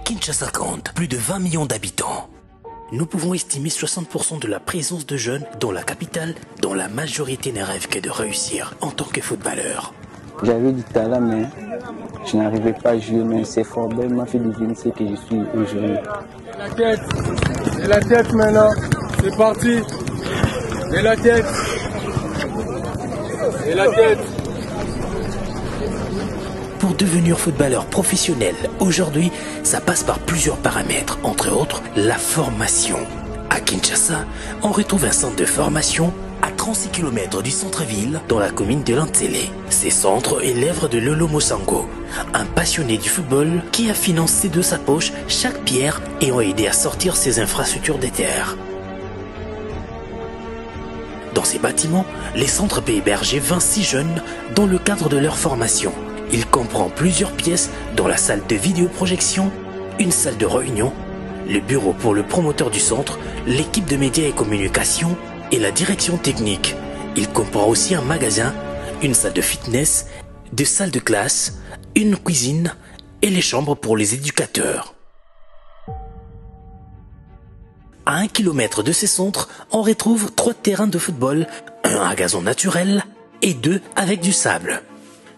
Kinshasa compte plus de 20 millions d'habitants. Nous pouvons estimer 60% de la présence de jeunes dans la capitale, dont la majorité ne rêve que de réussir en tant que footballeur. J'avais du talent, mais je n'arrivais pas à jouer, mais c'est fort belle m'a fait devenir ce que je suis aujourd'hui. Et la tête maintenant, c'est parti. Et la tête. Et la tête. Pour devenir footballeur professionnel, aujourd'hui, ça passe par plusieurs paramètres, entre autres la formation. À Kinshasa, on retrouve un centre de formation à 36 km du centre-ville, dans la commune de Lantsele. Ces centres est l'œuvre de Lolo Mosango, un passionné du football qui a financé de sa poche chaque pierre et a aidé à sortir ses infrastructures des terres. Dans ces bâtiments, les centres peuvent héberger 26 jeunes dans le cadre de leur formation. Il comprend plusieurs pièces, dont la salle de vidéoprojection, une salle de réunion, le bureau pour le promoteur du centre, l'équipe de médias et communication et la direction technique. Il comprend aussi un magasin, une salle de fitness, deux salles de classe, une cuisine et les chambres pour les éducateurs. À 1 km de ces centres, on retrouve 3 terrains de football, un à gazon naturel et 2 avec du sable.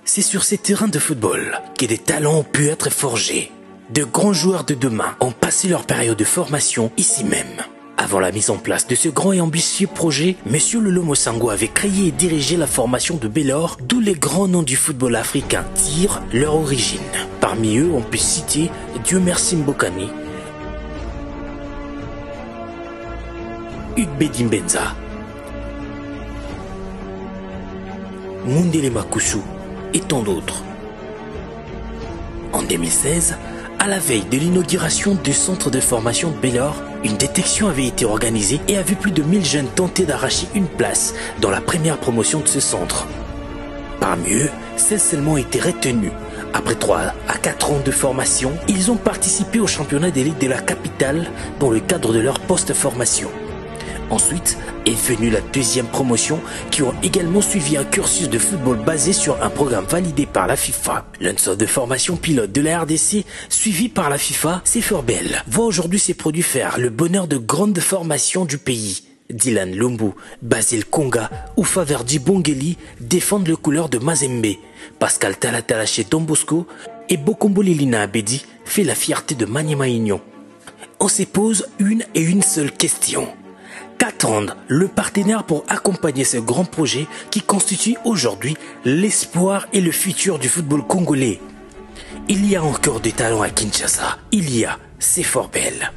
C'est sur ces terrains de football que des talents ont pu être forgés. De grands joueurs de demain ont passé leur période de formation ici même. Avant la mise en place de ce grand et ambitieux projet, M. Lolo Mosango avait créé et dirigé la formation de Belor, d'où les grands noms du football africain tirent leur origine. Parmi eux, on peut citer Dieu merci Mbokani, Hugues Bedimbenza, Mundele Makusu et tant d'autres. En 2016, à la veille de l'inauguration du centre de formation de Belor, une détection avait été organisée et a vu plus de 1000 jeunes tenter d'arracher une place dans la première promotion de ce centre. Parmi eux, 16 seulement ont été retenus. Après 3 à 4 ans de formation, ils ont participé au championnat d'élite de la capitale dans le cadre de leur post-formation. Ensuite est venue la deuxième promotion qui ont également suivi un cursus de football basé sur un programme validé par la FIFA. L'un de formation pilote de la RDC suivi par la FIFA, c'est fort belle. Voit aujourd'hui ses produits faire le bonheur de grandes formations du pays. Dylan Lumbu, Basile Konga ou Faverdi Bongeli défendent le couleur de Mazembe. Pascal Talatalaché Tombosco et Bokombo Lilina Abedi fait la fierté de Maniema Union. On se pose une seule question. Qu'attendre le partenaire pour accompagner ce grand projet qui constitue aujourd'hui l'espoir et le futur du football congolais? Il y a encore des talents à Kinshasa. Il y a, c'est fort belle.